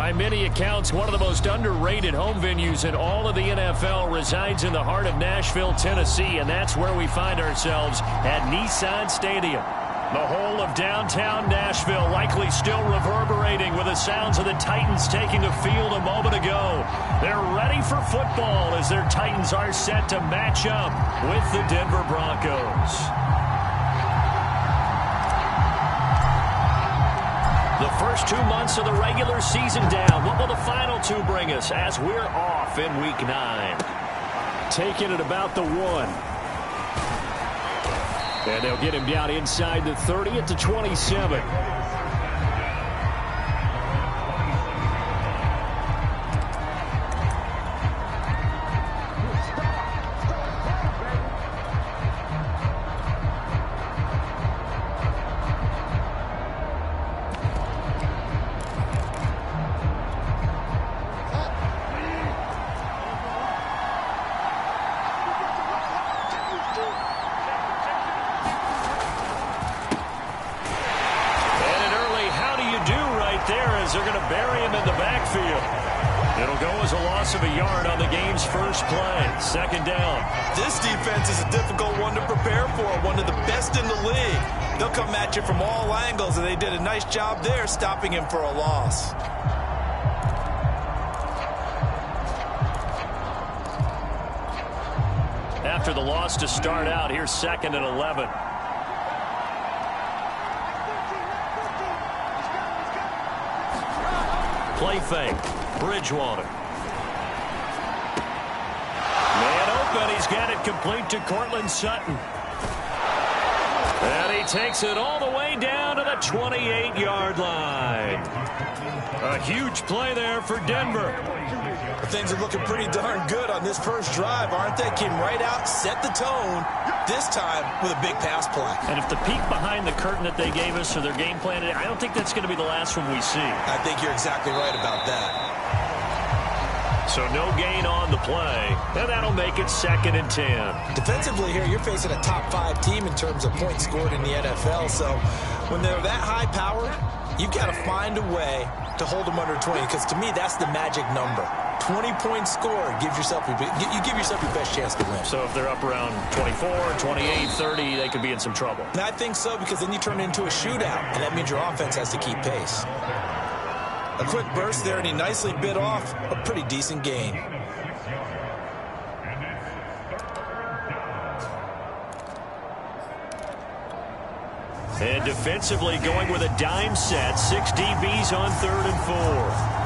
By many accounts, one of the most underrated home venues in all of the NFL resides in the heart of Nashville, Tennessee, and that's where we find ourselves at Nissan Stadium. The whole of downtown Nashville likely still reverberating with the sounds of the Titans taking the field a moment ago. They're ready for football as their Titans are set to match up with the Denver Broncos. The first 2 months of the regular season down. What will the final two bring us as we're off in Week 9? Taking it about the 1. And they'll get him down inside the 30 at the 27. They're going to bury him in the backfield. It'll go as a loss of a yard on the game's first play. Second down. This defense is a difficult one to prepare for, one of the best in the league. They'll come at you from all angles, and they did a nice job there stopping him for a loss. After the loss to start out, here's 2nd and 11. Play fake. Bridgewater. Man open. He's got it complete to Courtland Sutton. And he takes it all the way down to the 28-yard line. A huge play there for Denver. Things are looking pretty darn good on this first drive, aren't they? Came right out, set the tone, this time with a big pass play. And if the peek behind the curtain that they gave us or their game plan, I don't think that's going to be the last one we see. I think you're exactly right about that. So no gain on the play, and that'll make it 2nd and 10. Defensively here, you're facing a top 5 team in terms of points scored in the NFL. So when they're that high powered, you've got to find a way to hold them under 20, because to me, that's the magic number. 20 points scored gives yourself you give yourself your best chance to win. So if they're up around 24, 28, 30, they could be in some trouble. And I think so, because then you turn it into a shootout, and that means your offense has to keep pace. A quick burst there, and he nicely bit off a pretty decent gain. And defensively going with a dime set. 6 DBs on 3rd and 4.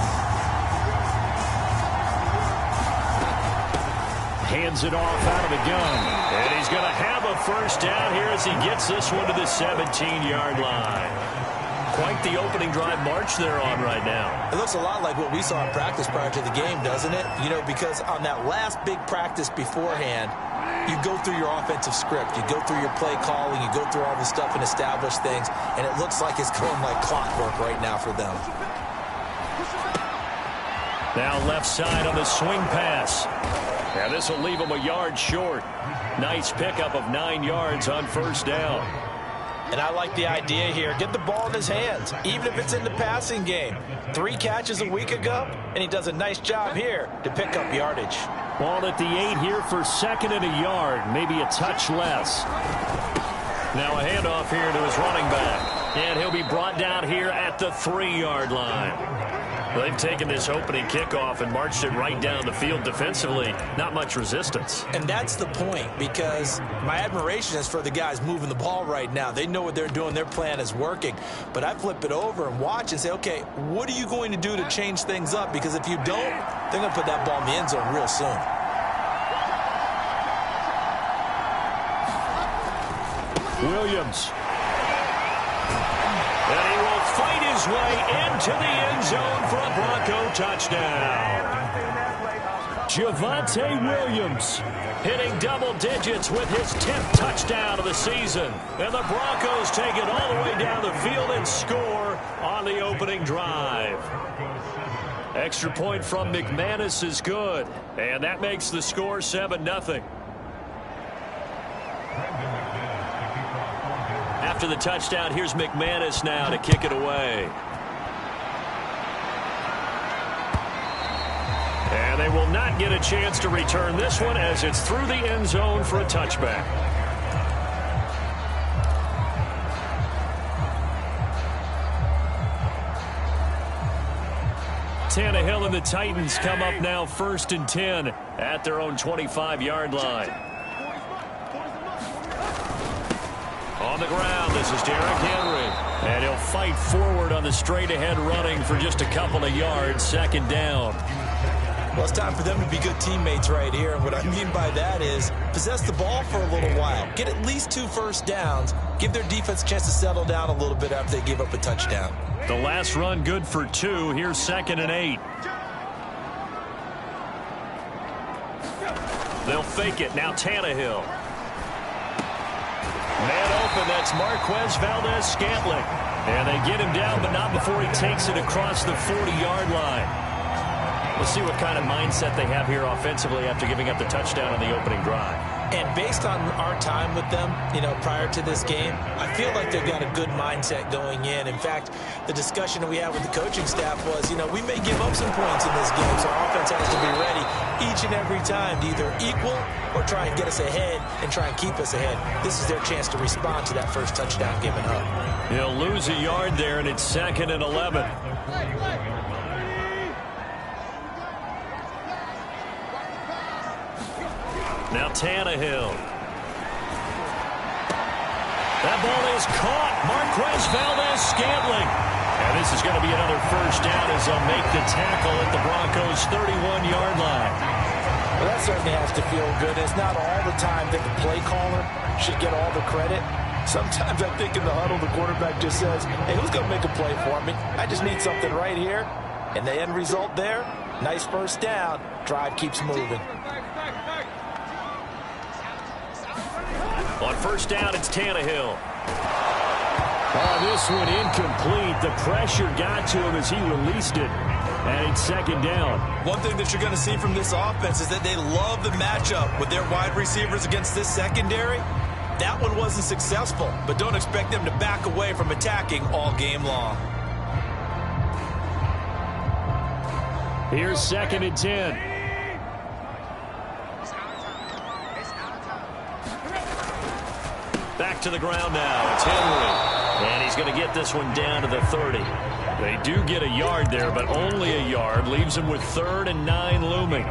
Hands it off out of the gun. And he's going to have a first down here as he gets this one to the 17-yard line. Quite the opening drive march they're on right now. It looks a lot like what we saw in practice prior to the game, doesn't it? You know, because on that last big practice beforehand, you go through your offensive script. You go through your play calling. You go through all the stuff and establish things. And it looks like it's going like clockwork right now for them. Now left side on the swing pass. And this will leave him a yard short. Nice pickup of 9 yards on first down. And I like the idea here. Get the ball in his hands, even if it's in the passing game. 3 catches a week ago, and he does a nice job here to pick up yardage. Ball at the 8 here for 2nd and a yard, maybe a touch less. Now a handoff here to his running back. And he'll be brought down here at the 3-yard line. They've taken this opening kickoff and marched it right down the field defensively. Not much resistance. And that's the point, because my admiration is for the guys moving the ball right now. They know what they're doing. Their plan is working. But I flip it over and watch and say, okay, what are you going to do to change things up? Because if you don't, they're going to put that ball in the end zone real soon. Williams. And he will fight his way into the end zone for a Bronco touchdown. Javonte Williams hitting double digits with his 10th touchdown of the season. And the Broncos take it all the way down the field and score on the opening drive. Extra point from McManus is good. And that makes the score 7-0. After the touchdown, here's McManus now to kick it away. And they will not get a chance to return this one as it's through the end zone for a touchback. Tannehill and the Titans come up now 1st and 10 at their own 25-yard line. On the ground, this is Derrick Henry. And he'll fight forward on the straight-ahead running for just a couple of yards, 2nd down. Well, it's time for them to be good teammates right here. And what I mean by that is possess the ball for a little while. Get at least 2 first downs. Give their defense a chance to settle down a little bit after they give up a touchdown. The last run good for 2. Here's 2nd and 8. They'll fake it. Now Tannehill. Man open. That's Marquez Valdez-Scantling. And they get him down, but not before he takes it across the 40-yard line. We'll see what kind of mindset they have here offensively after giving up the touchdown on the opening drive. And based on our time with them, prior to this game, I feel like they've got a good mindset going in. In fact, the discussion that we had with the coaching staff was, we may give up some points in this game, so our offense has to be ready each and every time to either equal or try and get us ahead and try and keep us ahead. This is their chance to respond to that first touchdown given up. He'll lose a yard there, and it's 2nd and 11. Now Tannehill. That ball is caught. Marquez Valdez-Scantling. And this is going to be another first down as they'll make the tackle at the Broncos' 31-yard line. Well, that certainly has to feel good. It's not all the time that the play caller should get all the credit. Sometimes I think in the huddle, the quarterback just says, hey, who's going to make a play for me? I just need something right here. And the end result there, nice first down. Drive keeps moving. On first down, it's Tannehill. Oh, this one incomplete. The pressure got to him as he released it. And it's 2nd down. One thing that you're going to see from this offense is that they love the matchup with their wide receivers against this secondary. That one wasn't successful, but don't expect them to back away from attacking all game long. Here's 2nd and 10. Back to the ground now. It's Henry. And he's going to get this one down to the 30. They do get a yard there, but only a yard. Leaves them with 3rd and 9 looming.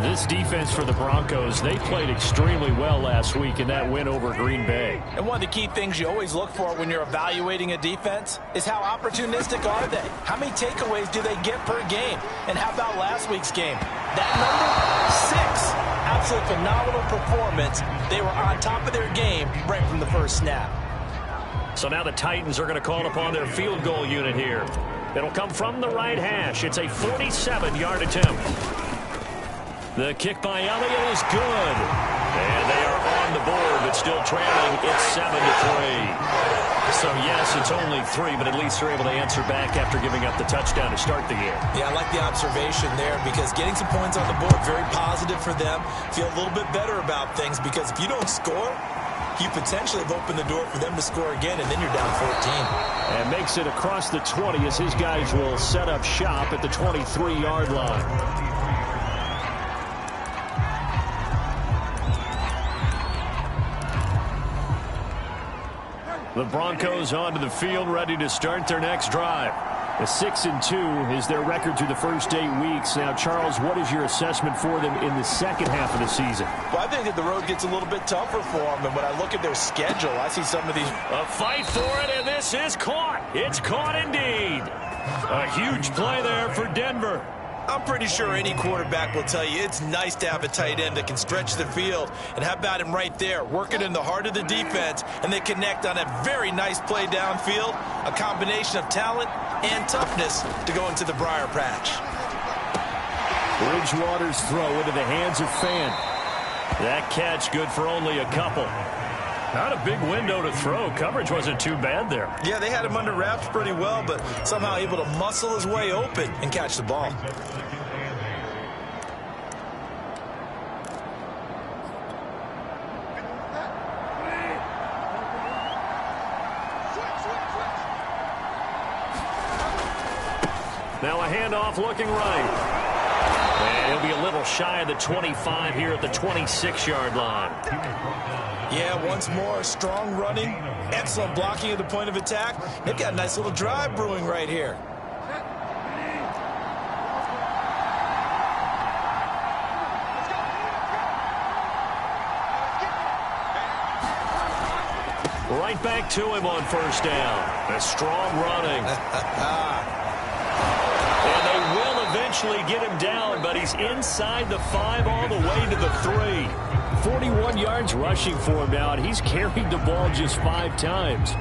This defense for the Broncos, they played extremely well last week in that win over Green Bay. And one of the key things you always look for when you're evaluating a defense is how opportunistic are they? How many takeaways do they get per game? And how about last week's game? That number, 6. Absolute phenomenal performance. They were on top of their game right from the first snap. So now the Titans are going to call upon their field goal unit here. It'll come from the right hash. It's a 47-yard attempt. The kick by Elliott is good. And they are on the board, but still trailing. It's 7-3. So, yes, it's only 3, but at least they're able to answer back after giving up the touchdown to start the game. Yeah, I like the observation there because getting some points on the board, very positive for them. Feel a little bit better about things because if you don't score, you potentially have opened the door for them to score again, and then you're down 14. And makes it across the 20 as his guys will set up shop at the 23-yard line. The Broncos onto the field, ready to start their next drive. A 6-2 is their record through the first 8 weeks. Now, Charles, what is your assessment for them in the second half of the season? Well, I think that the road gets a little bit tougher for them. And when I look at their schedule, I see some of these. A fight for it, and this is caught. It's caught indeed. A huge play there for Denver. I'm pretty sure any quarterback will tell you it's nice to have a tight end that can stretch the field. And how about him right there, working in the heart of the defense, and they connect on a very nice play downfield, a combination of talent and toughness to go into the briar patch. Bridgewater's throw into the hands of Fan. That catch good for only a couple. Not a big window to throw. Coverage wasn't too bad there. Yeah, they had him under wraps pretty well, but somehow able to muscle his way open and catch the ball. Now a handoff looking right. And he'll be a little shy of the 25 here at the 26-yard line. Yeah, once more, strong running, excellent blocking at the point of attack. They've got a nice little drive brewing right here. Right back to him on first down. A strong running. And they will eventually get him down, but he's inside the 5 all the way to the 3. 41 yards rushing for him now, and he's carried the ball just 5 times.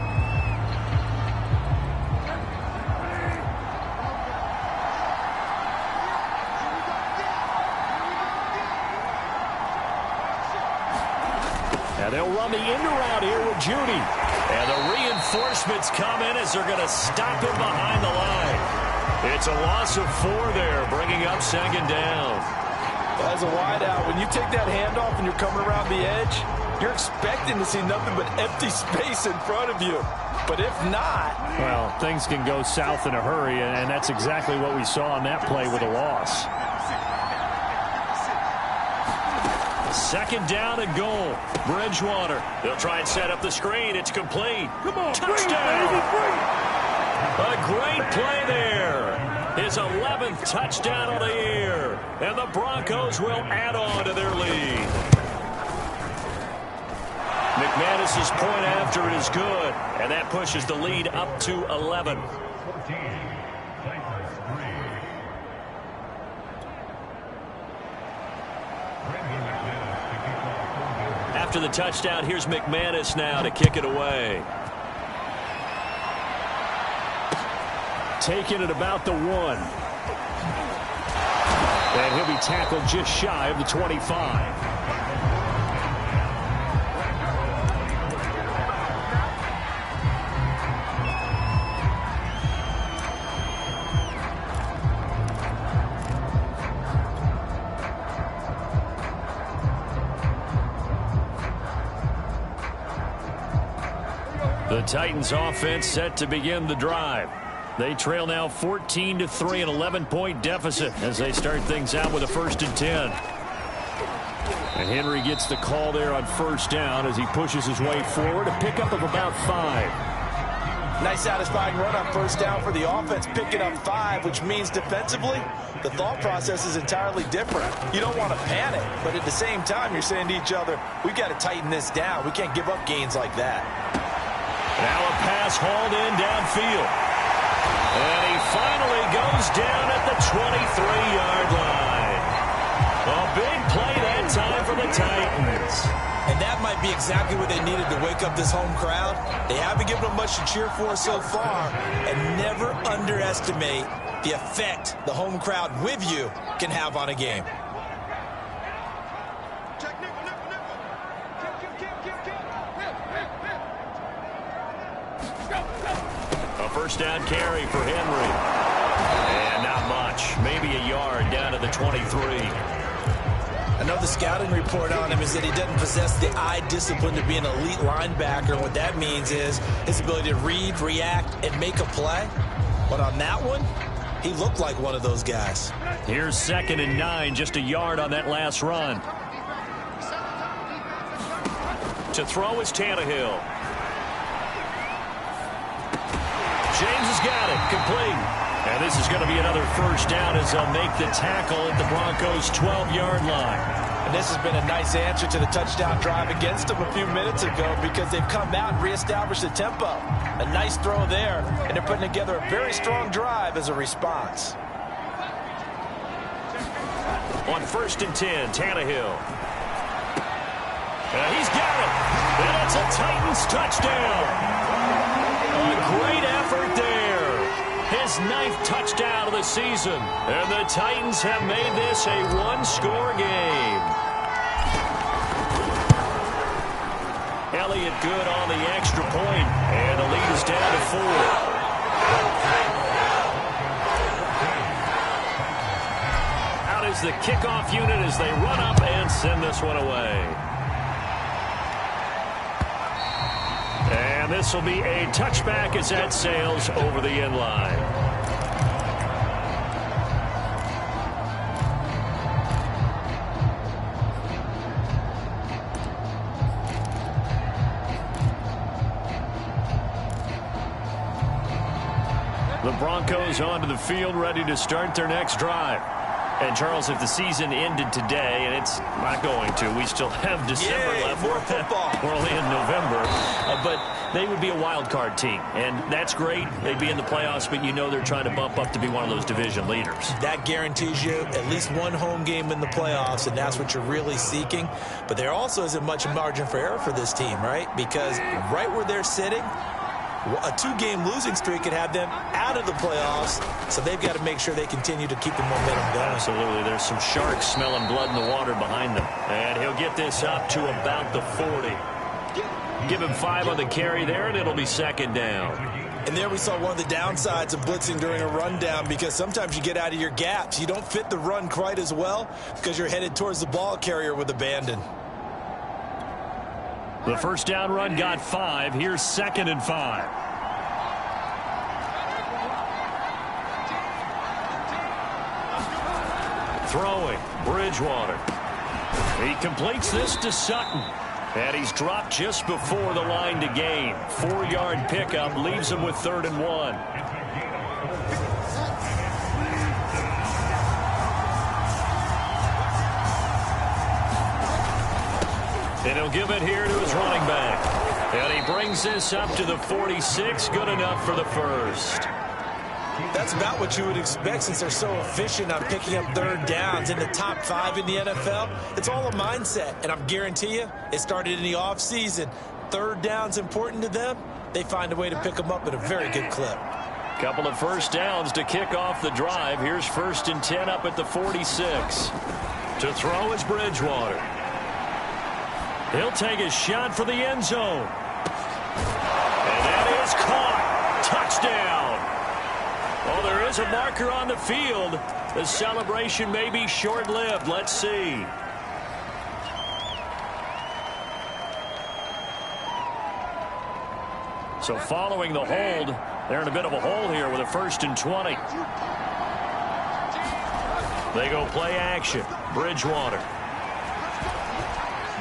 And they'll run the end around here with Judy. And the reinforcements come in as they're going to stop him behind the line. It's a loss of 4 there, bringing up second down. As a wideout, when you take that handoff and you're coming around the edge, you're expecting to see nothing but empty space in front of you. But if not... Well, things can go south in a hurry, and that's exactly what we saw on that play with a loss. Second down and goal. Bridgewater. They'll try and set up the screen. It's complete. Come on, touchdown. A great play there. His 11th touchdown of the year. And the Broncos will add on to their lead. McManus's point after is good. And that pushes the lead up to 11. After the touchdown, here's McManus now to kick it away. Taking it about the 1. And he'll be tackled just shy of the 25. The Titans offense set to begin the drive. They trail now 14-3, an 11-point deficit as they start things out with a 1st and 10. And Henry gets the call there on first down as he pushes his way forward, a pickup of about 5. Nice satisfying run on first down for the offense, picking up 5, which means defensively, the thought process is entirely different. You don't want to panic, but at the same time, you're saying to each other, we've got to tighten this down. We can't give up gains like that. Now a pass hauled in downfield. And he finally goes down at the 23-yard line. A big play that time for the Titans. And that might be exactly what they needed to wake up this home crowd. They haven't given them much to cheer for so far. And never underestimate the effect the home crowd with you can have on a game. A first down carry for Henry. And not much. Maybe a yard down to the 23. I know the scouting report on him is that he doesn't possess the eye discipline to be an elite linebacker. What that means is his ability to read, react, and make a play. But on that one, he looked like one of those guys. Here's 2nd and 9, just a yard on that last run. To throw is Tannehill. James has got it, complete. And this is going to be another first down as they'll make the tackle at the Broncos' 12-yard line. And this has been a nice answer to the touchdown drive against them a few minutes ago because they've come out and reestablished the tempo. A nice throw there, and they're putting together a very strong drive as a response. On 1st and 10, Tannehill. He's got it. And it's a Titans touchdown. A great effort there. His 9th touchdown of the season. And the Titans have made this a one-score game. Elliott good on the extra point. And the lead is down to 4. Out is the kickoff unit as they run up and send this one away. And this will be a touchback as that sails over the end line. The Broncos onto the field, ready to start their next drive. And, Charles, if the season ended today, and it's not going to, we still have December left. More football. We're only in November. But they would be a wild card team, and that's great. They'd be in the playoffs, but you know they're trying to bump up to be one of those division leaders. That guarantees you at least one home game in the playoffs, and that's what you're really seeking. But there also isn't much margin for error for this team, right? Because right where they're sitting, a two-game losing streak could have them out of the playoffs, so they've got to make sure they continue to keep the momentum going. Absolutely. There's some sharks smelling blood in the water behind them. And he'll get this up to about the 40. Give him 5 on the carry there, and it'll be second down. And there we saw one of the downsides of blitzing during a rundown, because sometimes you get out of your gaps. You don't fit the run quite as well because you're headed towards the ball carrier with abandon. The first down run got 5. Here's 2nd and 5. Throwing, Bridgewater. He completes this to Sutton. And he's dropped just before the line to gain. 4-yard pickup leaves him with 3rd and 1. And he'll give it here to his running back. And he brings this up to the 46. Good enough for the first. That's about what you would expect since they're so efficient on picking up 3rd downs in the top 5 in the NFL. It's all a mindset, and I guarantee you it started in the offseason. 3rd down's important to them. They find a way to pick them up at a very good clip. Couple of first downs to kick off the drive. Here's 1st and 10 up at the 46. To throw is Bridgewater. He'll take a shot for the end zone. And that is caught. Touchdown. Oh, there is a marker on the field. The celebration may be short-lived. Let's see. So following the hold, they're in a bit of a hole here with a 1st and 20. They go play action. Bridgewater.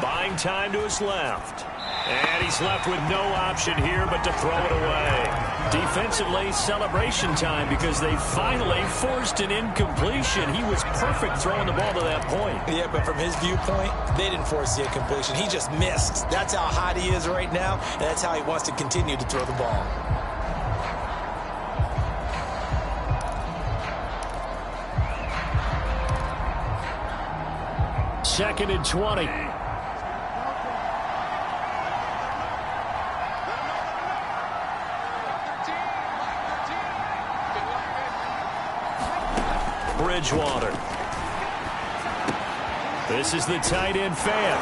Buying time to his left. And he's left with no option here but to throw it away. Defensively, celebration time because they finally forced an incompletion. He was perfect throwing the ball to that point. Yeah, but from his viewpoint, they didn't force the incompletion. He just missed. That's how hot he is right now, and that's how he wants to continue to throw the ball. Second and 20. Bridgewater. This is the tight end fan.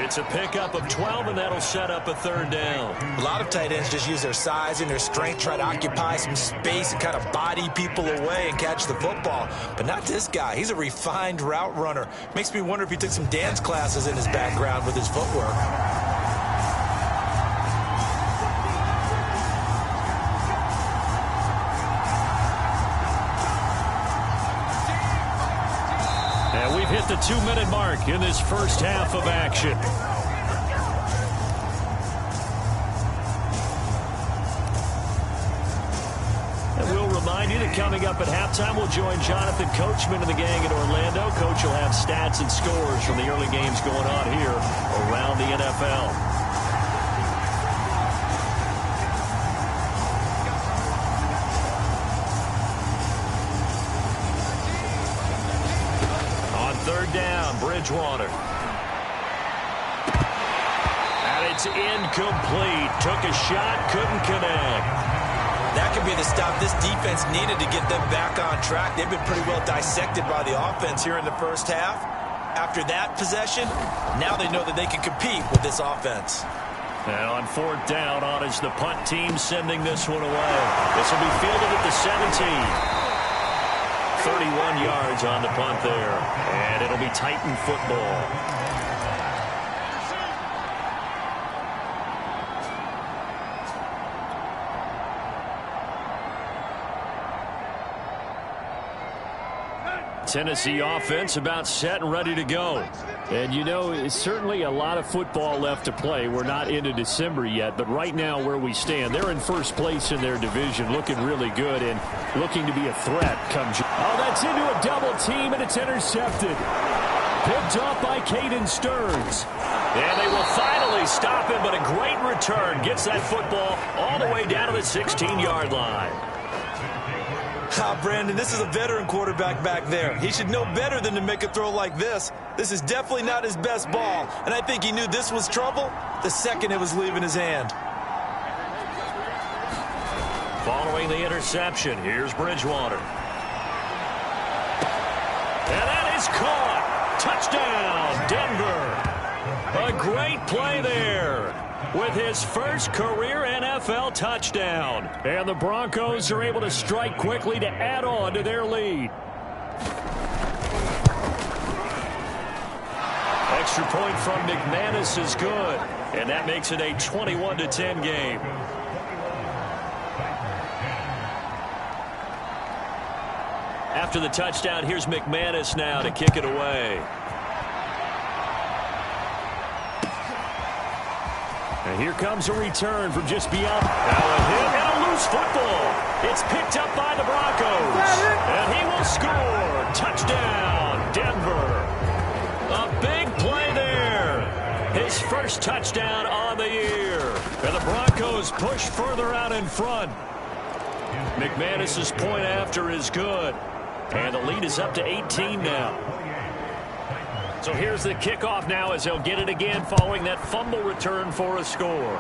It's a pickup of 12, and that'll set up a 3rd down. A lot of tight ends just use their size and their strength, try to occupy some space and kind of body people away and catch the football. But not this guy. He's a refined route runner. Makes me wonder if he took some dance classes in his background with his footwork. Hit the 2-minute mark in this first half of action. And we'll remind you that coming up at halftime, we'll join Jonathan Coachman and the gang in Orlando. Coach will have stats and scores from the early games going on here around the NFL. Down, Bridgewater. And it's incomplete. Took a shot, couldn't connect. That could be the stop this defense needed to get them back on track. They've been pretty well dissected by the offense here in the first half. After that possession, now they know that they can compete with this offense. And on 4th down, on is the punt team sending this one away. This will be fielded at the 17. 31 yards on the punt there, and it'll be Titan football. Tennessee offense about set and ready to go. And, you know, it's certainly a lot of football left to play. We're not into December yet, but right now where we stand, they're in first place in their division, looking really good and looking to be a threat come June. Oh, that's into a double team, and it's intercepted. Picked off by Caden Stearns. And they will finally stop him, but a great return. Gets that football all the way down to the 16-yard line. Brandon, this is a veteran quarterback back there. He should know better than to make a throw like this. This is definitely not his best ball, and I think he knew this was trouble the second it was leaving his hand. Following the interception, here's Bridgewater. And that is caught. Touchdown, Denver. A great play there with his first career NFL touchdown. And the Broncos are able to strike quickly to add on to their lead. Extra point from McManus is good. And that makes it a 21-10 game. After the touchdown, here's McManus now to kick it away. And here comes a return from just beyond. Now a hit and a loose football. It's picked up by the Broncos. And he will score. Touchdown, Denver. A big play there. His first touchdown on the year. And the Broncos push further out in front. McManus's point after is good. And the lead is up to 18 now. So here's the kickoff now as they'll get it again following that fumble return for a score.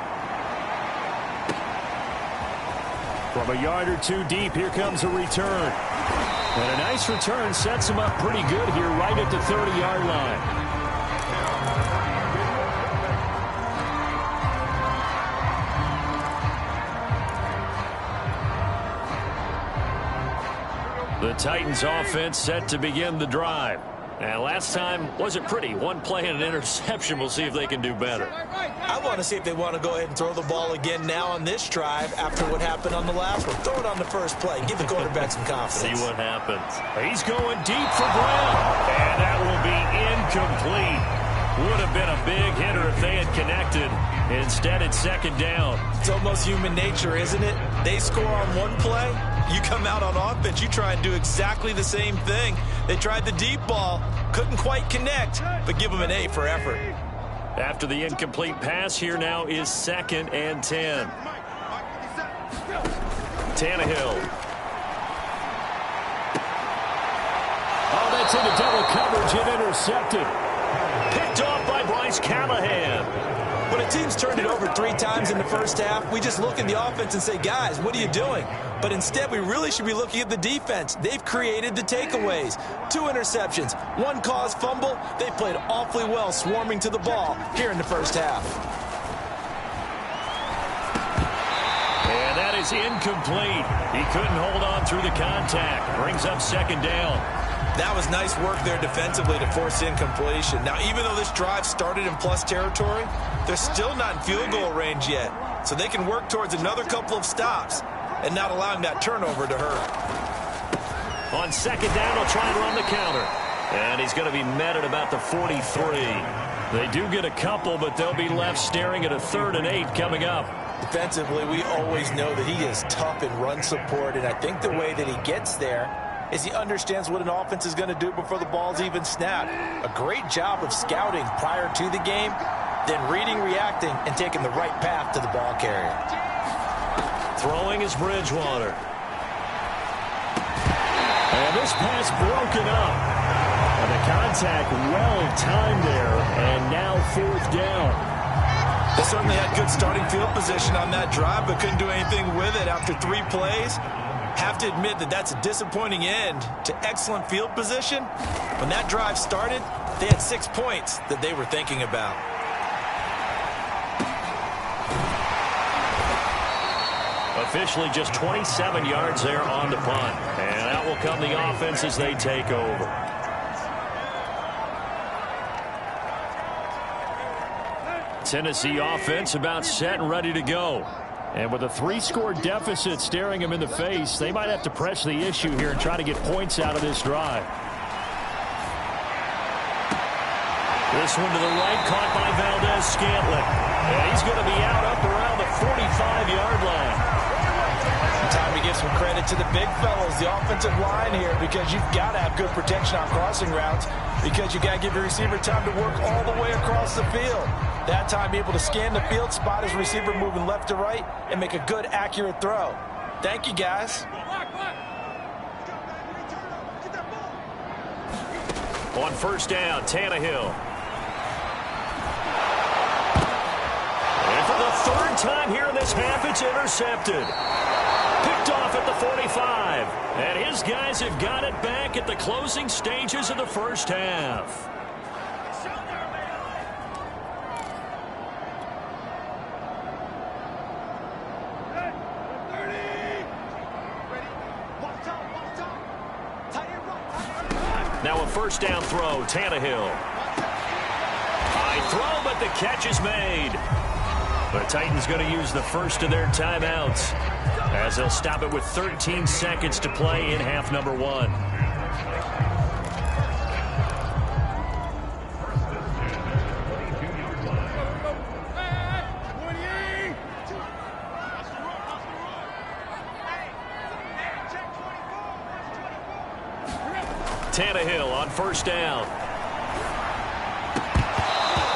From a yard or two deep, here comes a return. And a nice return sets him up pretty good here right at the 30-yard line. The Titans offense set to begin the drive. And last time wasn't pretty. One play and an interception. We'll see if they can do better. I want to see if they want to go ahead and throw the ball again now on this drive after what happened on the last one. Throw it on the first play. Give the quarterback some confidence. See what happens. He's going deep for Brown. And that will be incomplete. Would have been a big hitter if they had connected. Instead, it's second down. It's almost human nature, isn't it? They score on one play. You come out on offense, you try and do exactly the same thing. They tried the deep ball, couldn't quite connect, but give them an A for effort. After the incomplete pass, here now is 2nd and 10. Tannehill. Oh, that's into double coverage and intercepted. Picked off by Bryce Callahan. When a team's turned it over 3 times in the first half, we just look at the offense and say, guys, what are you doing? But instead, we really should be looking at the defense. They've created the takeaways. 2 interceptions, 1 caused fumble. They played awfully well swarming to the ball here in the first half. And that is incomplete. He couldn't hold on through the contact. Brings up 2nd down. That was nice work there defensively to force incompletion. Now, even though this drive started in plus territory, they're still not in field goal range yet. So they can work towards another couple of stops and not allowing that turnover to hurt. On 2nd down, he'll try and run the counter. And he's going to be met at about the 43. They do get a couple, but they'll be left staring at a 3rd and 8 coming up. Defensively, we always know that he is tough in run support, and I think the way that he gets there is he understands what an offense is going to do before the ball's even snapped. A great job of scouting prior to the game, then reading, reacting, and taking the right path to the ball carrier. Throwing is Bridgewater. And this pass broken up. And the contact well timed there, and now 4th down. They certainly had good starting field position on that drive, but couldn't do anything with it after 3 plays. Have to admit that that's a disappointing end to excellent field position. When that drive started, they had 6 points that they were thinking about. Officially just 27 yards there on the punt. And out will come the offense as they take over. Tennessee offense about set and ready to go. And with a 3-score deficit staring them in the face, they might have to press the issue here and try to get points out of this drive. This one to the right, caught by Valdez-Scantling. And he's going to be out up around the 45-yard line. Time to give some credit to the big fellas, the offensive line here, because you've got to have good protection on crossing routes, because you got to give your receiver time to work all the way across the field. That time, be able to scan the field, spot his receiver moving left to right, and make a good, accurate throw. Thank you, guys. On first down, Tannehill. And for the third time here in this half, it's intercepted. Picked off at the 45. And his guys have got it back at the closing stages of the first half. Now a first down throw, Tannehill. High throw, but the catch is made. The Titans going to use the first of their timeouts, as they'll stop it with 13 seconds to play in half number one. Tannehill on first down.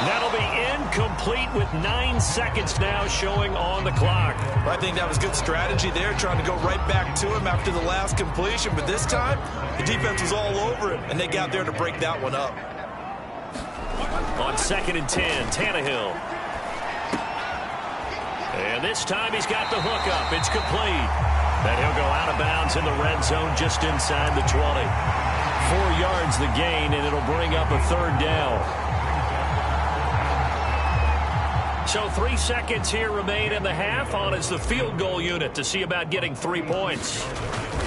That'll be incomplete with 9 seconds now showing on the clock. I think that was good strategy there, trying to go right back to him after the last completion. But this time, the defense was all over him, and they got there to break that one up. On 2nd and 10, Tannehill. And this time he's got the hook up. It's complete. And he'll go out of bounds in the red zone just inside the 20. 4 yards the gain, and it'll bring up a third down. So 3 seconds here remain in the half. On is the field goal unit to see about getting 3 points.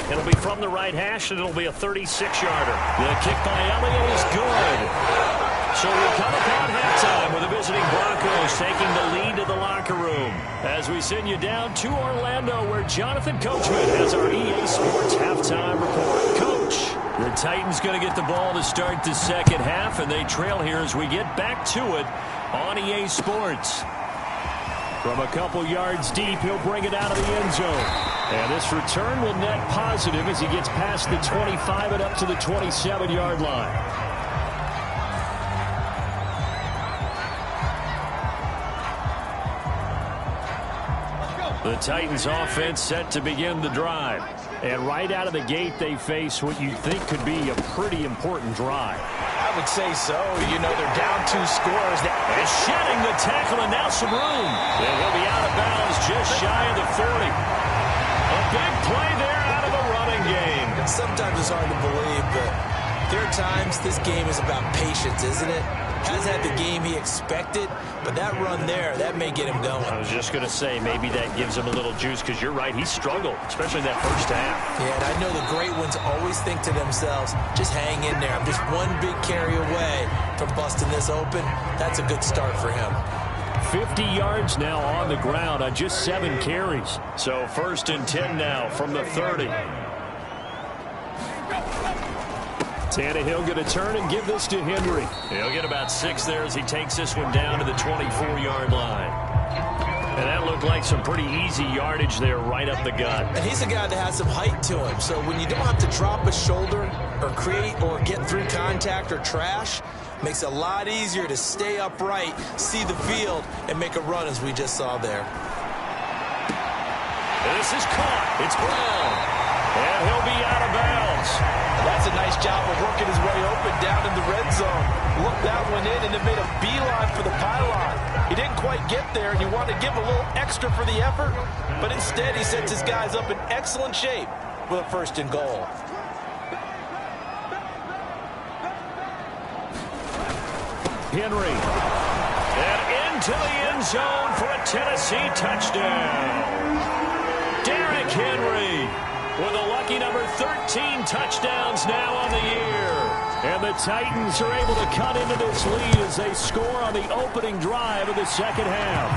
It'll be from the right hash, and it'll be a 36-yarder. The kick by Elliott is good. So we come upon halftime with the visiting Broncos taking the lead to the locker room, as we send you down to Orlando, where Jonathan Coachman has our EA Sports halftime report. Coach, the Titans going to get the ball to start the second half, and they trail here as we get back to it on EA Sports. From a couple yards deep, he'll bring it out of the end zone. And this return will net positive as he gets past the 25 and up to the 27-yard line. The Titans offense set to begin the drive. And right out of the gate, they face what you think could be a pretty important drive. I would say so. You know, they're down 2 scores. And shedding the tackle, and now some room. And he'll be out of bounds just shy of the 40. A big play there out of the running game. Sometimes it's hard to believe, but there are times this game is about patience, isn't it? Hasn't had the game he expected, but that run there, that may get him going. I was just going to say, maybe that gives him a little juice, because you're right, he struggled, especially in that first half. Yeah, and I know the great ones always think to themselves, just hang in there. I'm just one big carry away from busting this open. That's a good start for him. 50 yards now on the ground on just 7 carries. So 1st and 10 now from the 30. Tannehill going to turn and give this to Henry. He'll get about 6 there as he takes this one down to the 24-yard line. And that looked like some pretty easy yardage there right up the gut. And he's a guy that has some height to him. So when you don't have to drop a shoulder or create or get through contact or trash, makes it a lot easier to stay upright, see the field, and make a run as we just saw there. This is caught. It's Brown. And he'll be out of bounds. That's a nice job of working his way open down in the red zone. Looked that one in and then made a beeline for the pylon. He didn't quite get there, and you want to give a little extra for the effort, but instead he sets his guys up in excellent shape with a 1st and goal. Henry. And into the end zone for a Tennessee touchdown. Derrick Henry with a lucky number 13 touchdowns now on the year. And the Titans are able to cut into this lead as they score on the opening drive of the second half.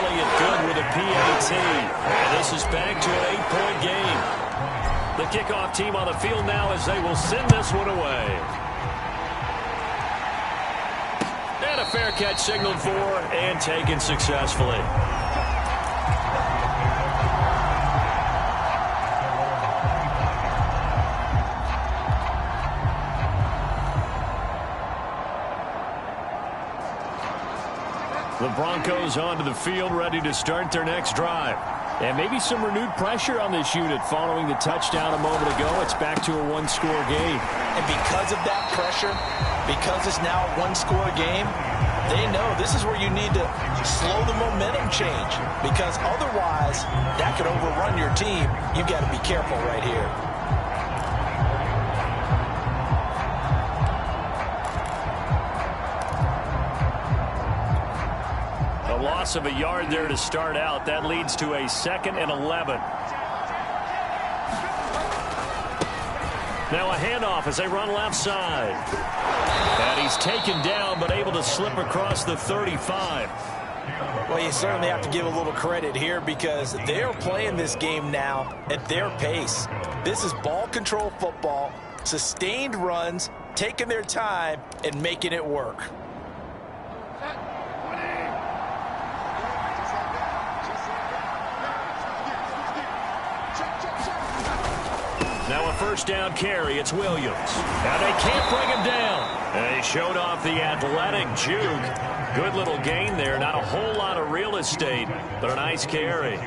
Elliott good with a PAT. And this is back to an 8-point game. The kickoff team on the field now as they will send this one away. fair catch signaled for and taken successfully. The Broncos onto the field, ready to start their next drive. And maybe some renewed pressure on this unit following the touchdown a moment ago. It's back to a one-score game. And because of that pressure, because it's now a one-score game, they know this is where you need to slow the momentum change. Because otherwise, that could overrun your team. You've got to be careful right here. Loss of a yard there to start out. That leads to a 2nd and 11. Now a handoff as they run left side. And he's taken down but able to slip across the 35. Well, you certainly have to give a little credit here because they're playing this game now at their pace. This is ball control football, sustained runs, taking their time and making it work. Now a first down carry. It's Williams. Now they can't bring him down. And he showed off the athletic juke. Good little gain there. Not a whole lot of real estate, but a nice carry.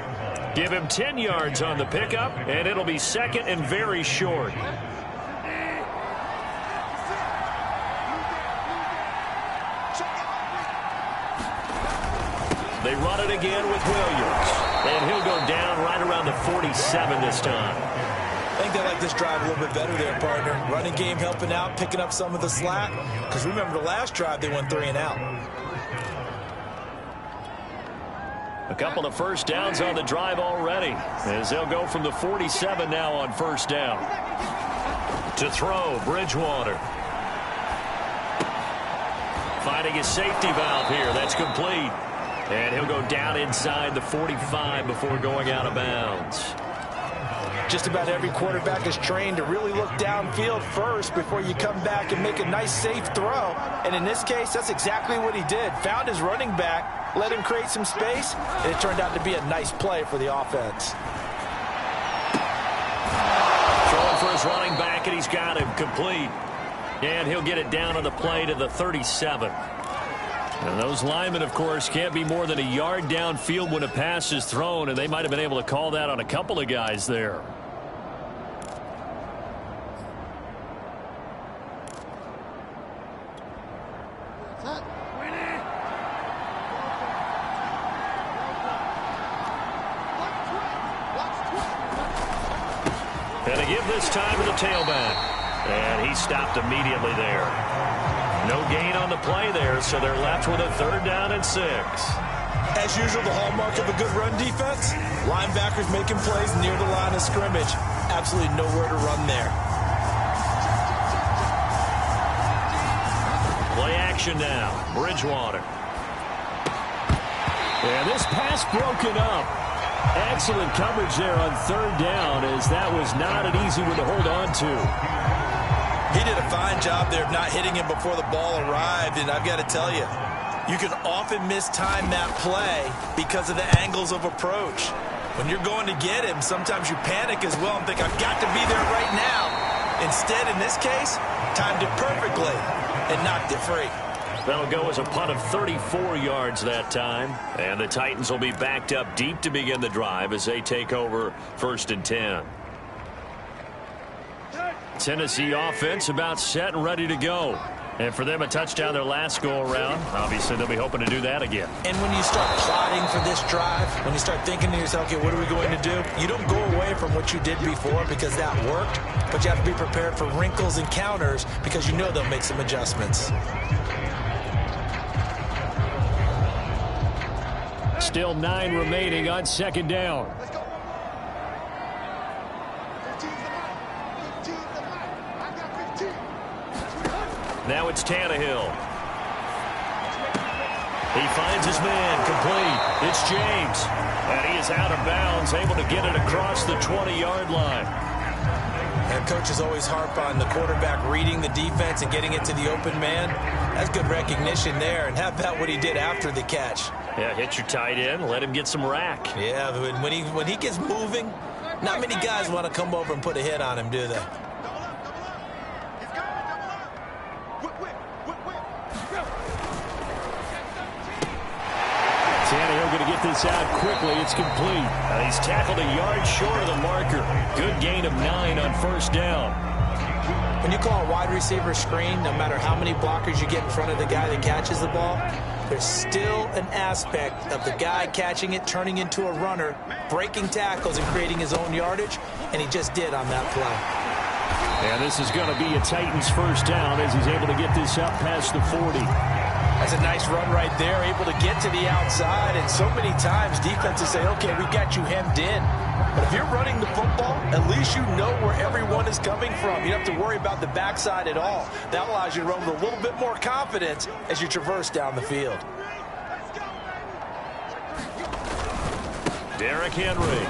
Give him 10 yards on the pickup, and it'll be 2nd and very short. They run it again with Williams. And he'll go down right around the 47 this time. I think they like this drive a little bit better there, partner. Running game helping out, picking up some of the slack. Because remember the last drive, they went 3 and out. A couple of first downs on the drive already, as they'll go from the 47 now on first down. To throw, Bridgewater. Finding his safety valve here. That's complete. And he'll go down inside the 45 before going out of bounds. Just about every quarterback is trained to really look downfield first before you come back and make a nice, safe throw. And in this case, that's exactly what he did. Found his running back, let him create some space, and it turned out to be a nice play for the offense. Throwing for his running back, and he's got him complete. And he'll get it down on the play to the 37. And those linemen, of course, can't be more than a yard downfield when a pass is thrown, and they might have been able to call that on a couple of guys there. And a give this time to the tailback. And he stopped immediately there. No gain on the play there, so they're left with a 3rd down and 6. As usual, the hallmark of a good run defense, linebackers making plays near the line of scrimmage. Absolutely nowhere to run there. Play action now. Bridgewater. And this pass broken up. Excellent coverage there on 3rd down, as that was not an easy one to hold on to. He did a fine job there of not hitting him before the ball arrived, and I've got to tell you, you can often mistime that play because of the angles of approach. When you're going to get him, sometimes you panic as well and think, I've got to be there right now. Instead, in this case, timed it perfectly and knocked it free. That'll go as a punt of 34 yards that time. And the Titans will be backed up deep to begin the drive as they take over 1st and 10. Tennessee offense about set and ready to go. And for them, a touchdown their last go-around. Obviously, they'll be hoping to do that again. And when you start plotting for this drive, when you start thinking to yourself, okay, what are we going to do? You don't go away from what you did before because that worked, but you have to be prepared for wrinkles and counters because you know they'll make some adjustments. Still 9 remaining on 2nd down. Now it's Tannehill. He finds his man complete. It's James. And he is out of bounds, able to get it across the 20-yard line. And coaches always harp on the quarterback reading the defense and getting it to the open man. That's good recognition there. And how about what he did after the catch? Yeah, hit your tight end, let him get some rack. Yeah, when he gets moving, not many guys want to come over and put a hit on him, do they? Tannehill going to get this out quickly. It's complete. He's tackled a yard short of the marker. Good gain of 9 on first down. When you call a wide receiver screen, no matter how many blockers you get in front of the guy that catches the ball, there's still an aspect of the guy catching it, turning into a runner, breaking tackles and creating his own yardage, and he just did on that play. And this is going to be a Titans first down as he's able to get this up past the 40. That's a nice run right there, able to get to the outside, and so many times defenses say, okay, we got you hemmed in. But if you're running the football, at least you know where everyone is coming from. You don't have to worry about the backside at all. That allows you to run with a little bit more confidence as you traverse down the field. Derrick Henry.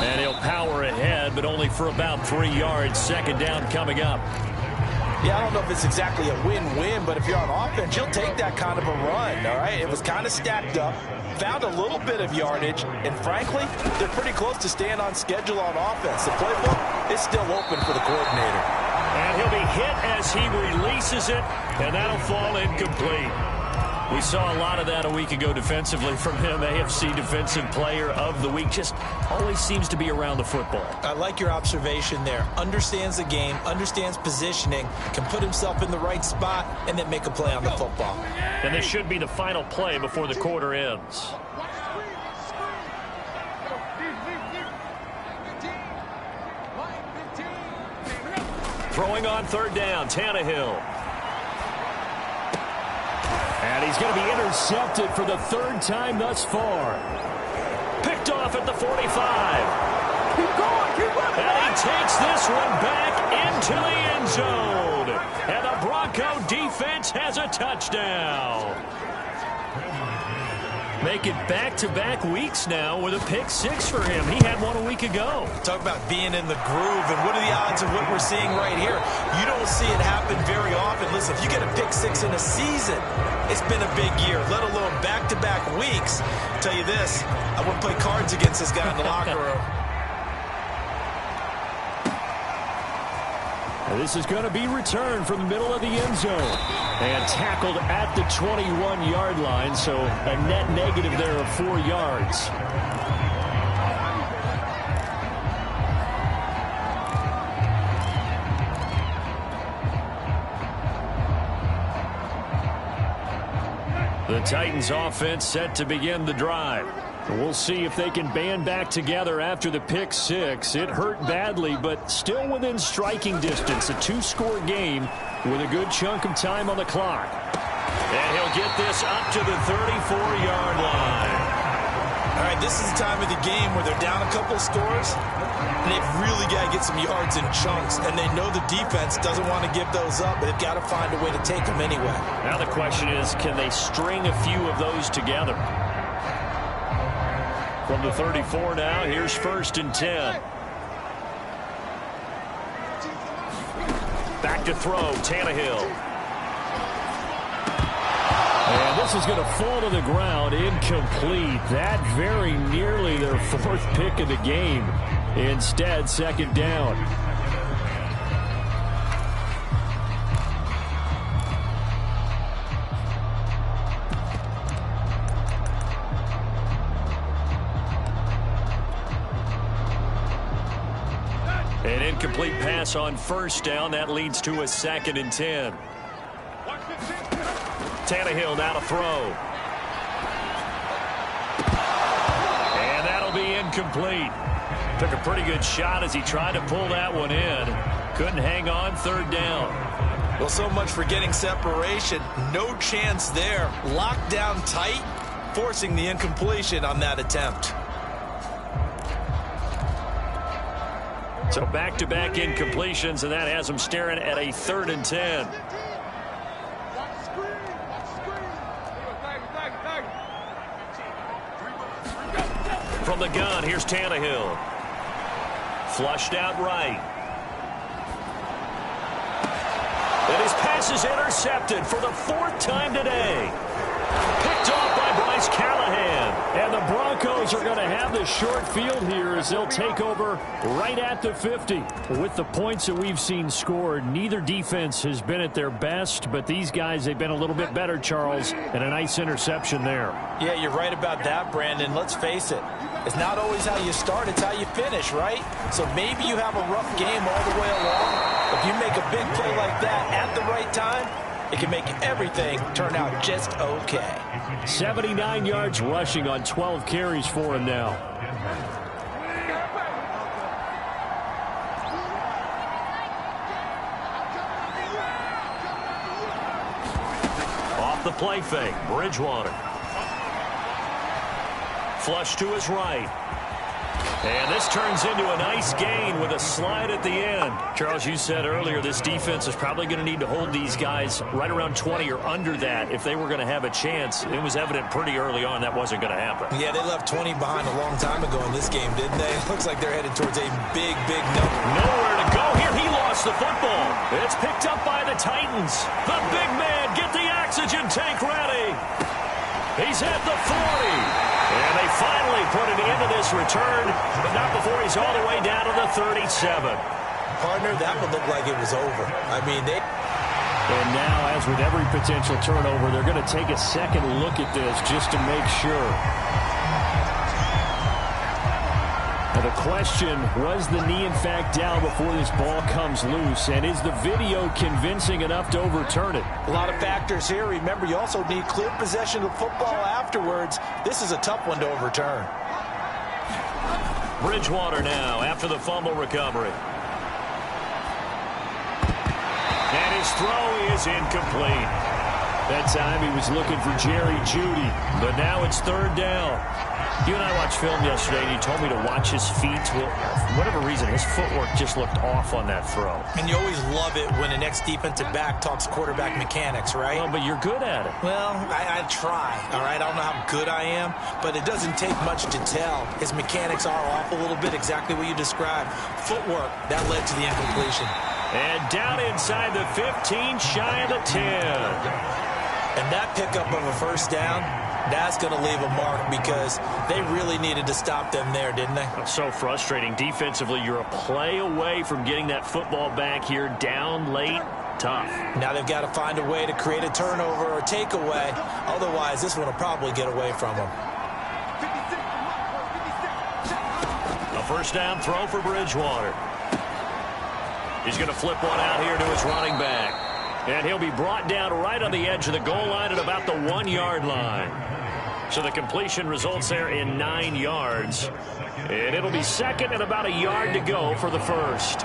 And he'll power ahead, but only for about 3 yards. Second down coming up. Yeah, I don't know if it's exactly a win-win, but if you're on offense, you'll take that kind of a run, all right? It was kind of stacked up, found a little bit of yardage, and frankly, they're pretty close to staying on schedule on offense. The playbook is still open for the coordinator. And he'll be hit as he releases it, and that'll fall incomplete. We saw a lot of that a week ago defensively from him. AFC Defensive Player of the Week. Just always seems to be around the football. I like your observation there. Understands the game, understands positioning, can put himself in the right spot, and then make a play on the football. And this should be the final play before the quarter ends. Throwing on third down, Tannehill. And he's going to be intercepted for the 3rd time thus far. Picked off at the 45. Keep going, keep running. And he takes this one back into the end zone. And the Bronco defense has a touchdown. Make it back-to-back weeks now with a pick 6 for him. He had one a week ago. Talk about being in the groove, and what are the odds of what we're seeing right here? You don't see it happen very often. Listen, if you get a pick 6 in a season, it's been a big year, let alone back-to-back weeks. I'll tell you this, I wouldn't play cards against this guy in the locker room. And this is going to be returned from the middle of the end zone. And tackled at the 21-yard line, so a net negative there of 4 yards. The Titans offense set to begin the drive. We'll see if they can band back together after the pick 6. It hurt badly, but still within striking distance. A 2-score game with a good chunk of time on the clock. And he'll get this up to the 34-yard line. All right, this is the time of the game where they're down a couple of scores, and they've really got to get some yards in chunks, and they know the defense doesn't want to give those up, but they've got to find a way to take them anyway. Now the question is, can they string a few of those together? From the 34 now, here's 1st and 10. Back to throw, Tannehill. And this is going to fall to the ground, incomplete. That very nearly their 4th pick of the game. Instead, 2nd down. An incomplete pass on 1st down. That leads to a 2nd and 10. Tannehill now to throw. And that'll be incomplete. Took a pretty good shot as he tried to pull that one in. Couldn't hang on, 3rd down. Well, so much for getting separation. No chance there. Locked down tight, forcing the incompletion on that attempt. So back-to-back incompletions, and that has them staring at a 3rd and 10. From the gun, here's Tannehill. Flushed out right. And his pass is intercepted for the 4th time today. Picked off by Bryce Callahan. And the Broncos are going to have the short field here as they'll take over right at the 50. With the points that we've seen scored, neither defense has been at their best, but these guys, they've been a little bit better, Charles, and a nice interception there. Yeah, you're right about that, Brandon. Let's face it. It's not always how you start, it's how you finish, right? So maybe you have a rough game all the way along. If you make a big play like that at the right time, it can make everything turn out just okay. 79 yards rushing on 12 carries for him now. Off the play fake, Bridgewater. Flush to his right. And this turns into a nice gain with a slide at the end. Charles, you said earlier this defense is probably going to need to hold these guys right around 20 or under that if they were going to have a chance. It was evident pretty early on that wasn't going to happen. Yeah, they left 20 behind a long time ago in this game, didn't they? It looks like they're headed towards a big, big number. Nowhere to go here. He lost the football. It's picked up by the Titans. The big man, get the oxygen tank ready. He's at the 40. And they finally put an end to this return, but not before he's all the way down to the 37. Partner, that would look like it was over. I mean, they... And now, as with every potential turnover, they're going to take a second look at this just to make sure. Now the question, was the knee in fact down before this ball comes loose? And is the video convincing enough to overturn it? A lot of factors here. Remember, you also need clear possession of football afterwards. This is a tough one to overturn. Bridgewater now after the fumble recovery. And his throw is incomplete. That time he was looking for Jerry Jeudy, but now it's 3rd down. You and I watched film yesterday, and you told me to watch his feet. Well, for whatever reason, his footwork just looked off on that throw. And you always love it when an ex-defensive back talks quarterback mechanics, right? Well, but you're good at it. Well, I try, all right? I don't know how good I am, but it doesn't take much to tell. His mechanics are off a little bit, exactly what you described. Footwork, that led to the incompletion. And down inside the 15, shy of the 10. And that pickup of a 1st down, that's going to leave a mark because they really needed to stop them there, didn't they? That's so frustrating. Defensively, you're a play away from getting that football back here down late. Tough. Now they've got to find a way to create a turnover or takeaway. Otherwise, this one will probably get away from them. A 1st down throw for Bridgewater. He's going to flip one out here to his running back. And he'll be brought down right on the edge of the goal line at about the 1-yard line. So the completion results there in 9 yards. And it'll be 2nd and about a yard to go for the 1st.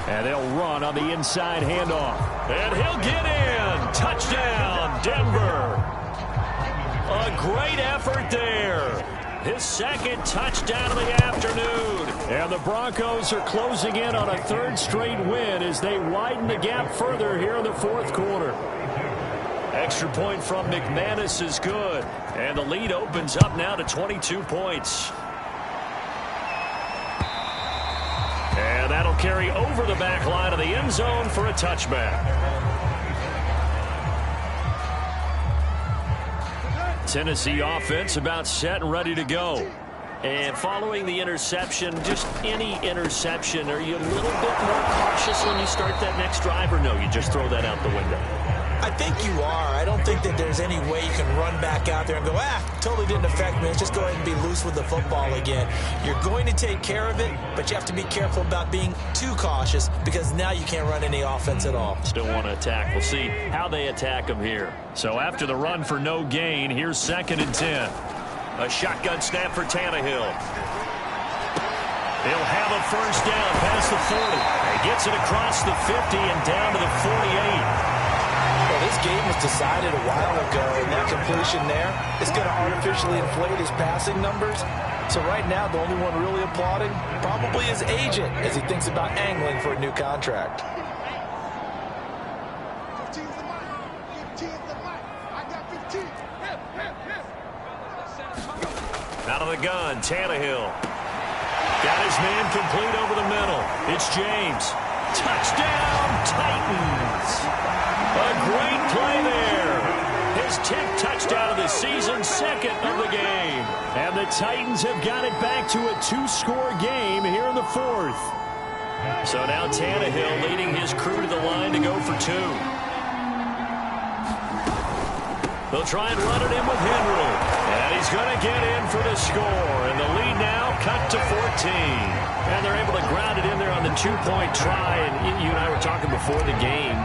And they'll run on the inside handoff. And he'll get in. Touchdown, Denver. A great effort there. His 2nd touchdown of the afternoon. And the Broncos are closing in on a 3rd straight win as they widen the gap further here in the 4th quarter. Extra point from McManus is good. And the lead opens up now to 22 points. And that'll carry over the back line of the end zone for a touchback. Tennessee offense about set and ready to go. And following the interception, just any interception, are you a little bit more cautious when you start that next drive, or no, you just throw that out the window? I think you are. I don't think that there's any way you can run back out there and go, totally didn't affect me. Let's just go ahead and be loose with the football again. You're going to take care of it, but you have to be careful about being too cautious because now you can't run any offense at all. Still want to attack. We'll see how they attack them here. So after the run for no gain, here's 2nd and 10. A shotgun snap for Tannehill. He'll have a 1st down past the 40. He gets it across the 50 and down to the 48. Well, this game was decided a while ago, and that completion there is going to artificially inflate his passing numbers. So right now, the only one really applauding probably his agent as he thinks about angling for a new contract. Out of the gun, Tannehill. Got his man complete over the middle. It's James. Touchdown, Titans. A great play there. His 10th touchdown of the season, second of the game. And the Titans have got it back to a 2-score game here in the fourth. So now Tannehill leading his crew to the line to go for 2. They'll try and run it in with Henry. And he's going to get in for the score. And the lead now cut to 14. And they're able to ground it in there on the 2-point try. And you and I were talking before the game.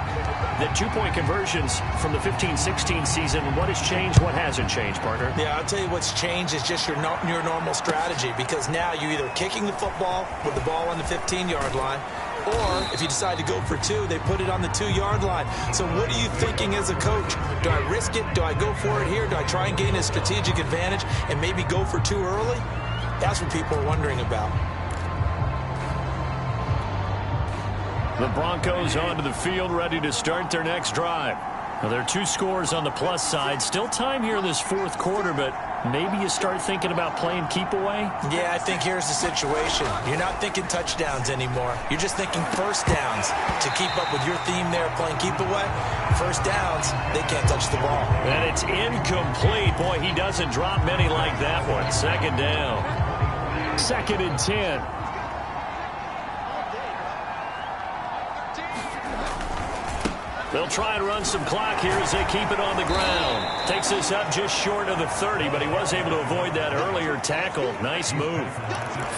The 2-point conversions from the 15-16 season, what has changed, what hasn't changed, partner? Yeah, I'll tell you what's changed is just your normal strategy, because now you're either kicking the football with the ball on the 15-yard line, or if you decide to go for 2, they put it on the 2-yard line. So what are you thinking as a coach? Do I risk it? Do I go for it here? Do I try and gain a strategic advantage and maybe go for 2 early? That's what people are wondering about. The Broncos onto the field, ready to start their next drive. Now, there are 2 scores on the plus side. Still time here in this fourth quarter, but maybe you start thinking about playing keep away? Yeah, I think here's the situation. You're not thinking touchdowns anymore. You're just thinking first downs. To keep up with your theme there, playing keep away, first downs, they can't touch the ball. And it's incomplete. Boy, he doesn't drop many like that one. Second down. 2nd and 10. They'll try and run some clock here as they keep it on the ground. Takes this up just short of the 30, but he was able to avoid that earlier tackle. Nice move.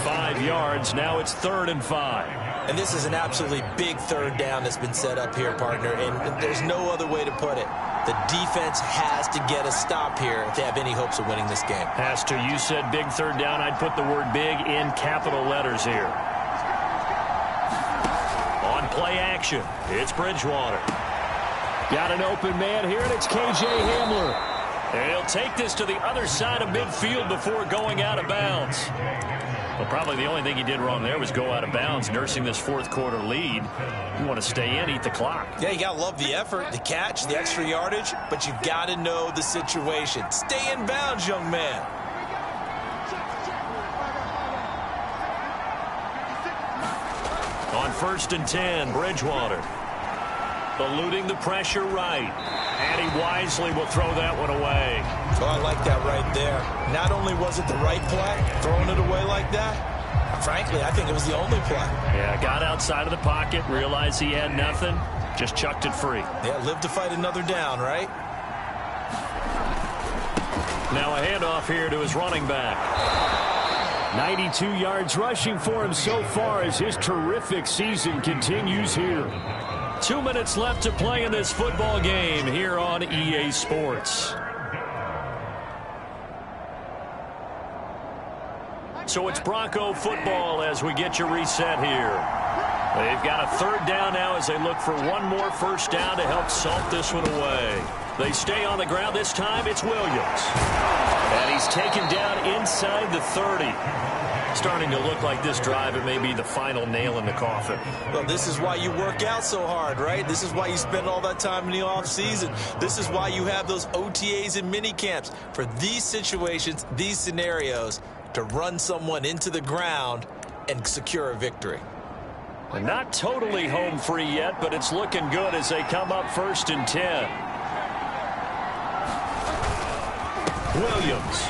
5 yards. Now it's 3rd and 5. And this is an absolutely big third down that's been set up here, partner, and there's no other way to put it. The defense has to get a stop here if they have any hopes of winning this game. Has to. You said big third down. I'd put the word big in capital letters here. On play action, it's Bridgewater. Got an open man here, and it's K.J. Hamler. And he'll take this to the other side of midfield before going out of bounds. Well, probably the only thing he did wrong there was go out of bounds, nursing this fourth quarter lead. You want to stay in, eat the clock. Yeah, you got to love the effort, the catch, the extra yardage, but you've got to know the situation. Stay in bounds, young man. On 1st and 10, Bridgewater. Eluding the pressure right. And he wisely will throw that one away. Oh, I like that right there. Not only was it the right play, throwing it away like that, frankly, I think it was the only play. Yeah, got outside of the pocket, realized he had nothing, just chucked it free. Yeah, live to fight another down, right? Now a handoff here to his running back. 92 yards rushing for him so far as his terrific season continues here. 2 minutes left to play in this football game here on EA Sports. So it's Bronco football as we get your reset here. They've got a 3rd down now as they look for one more first down to help salt this one away. They stay on the ground. This time it's Williams. And he's taken down inside the 30. Starting to look like this drive, it may be the final nail in the coffin. Well, this is why you work out so hard, right? This is why you spend all that time in the offseason. This is why you have those OTAs and mini camps. For these situations, these scenarios, to run someone into the ground and secure a victory. And not totally home free yet, but it's looking good as they come up 1st and 10. Williams.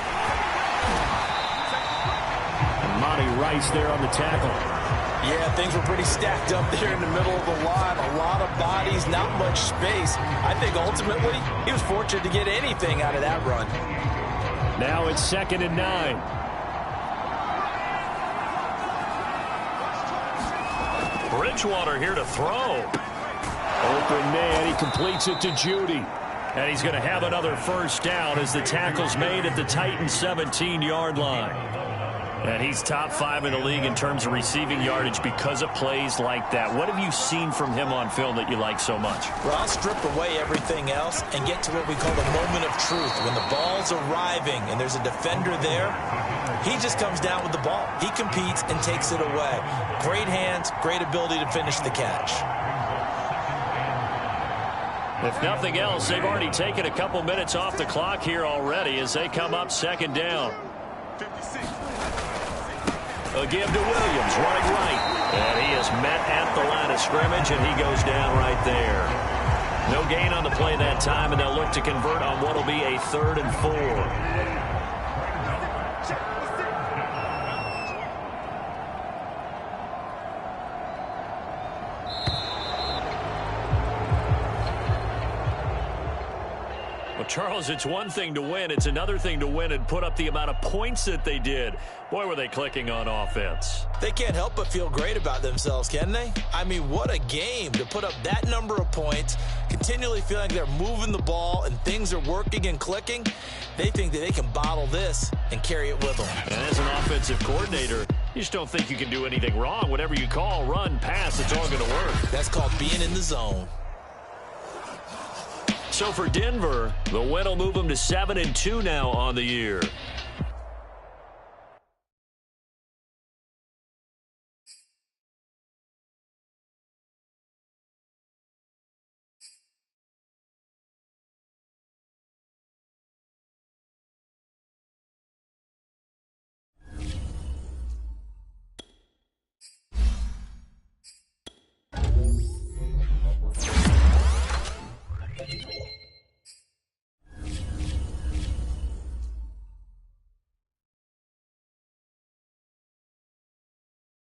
Rice there on the tackle. Yeah, things were pretty stacked up there in the middle of the line. A lot of bodies, not much space. I think ultimately he was fortunate to get anything out of that run. Now it's 2nd and 9. Bridgewater here to throw. Open man, he completes it to Judy. And he's going to have another first down as the tackle's made at the Titans' 17-yard line. And he's top 5 in the league in terms of receiving yardage because of plays like that. What have you seen from him on film that you like so much? Well, I'll strip away everything else and get to what we call the moment of truth. When the ball's arriving and there's a defender there, he just comes down with the ball. He competes and takes it away. Great hands, great ability to finish the catch. If nothing else, they've already taken a couple minutes off the clock here already as they come up 2nd down. A give to Williams, running right. And he is met at the line of scrimmage, and he goes down right there. No gain on the play that time, and they'll look to convert on what will be a 3rd and 4. Charles, it's one thing to win. It's another thing to win and put up the amount of points that they did. Boy, were they clicking on offense. They can't help but feel great about themselves, can they? I mean, what a game to put up that number of points, continually feeling they're moving the ball and things are working and clicking. They think that they can bottle this and carry it with them. And as an offensive coordinator, you just don't think you can do anything wrong. Whatever you call, run, pass, it's all going to work. That's called being in the zone. So for Denver, the win will move them to 7-2 now on the year.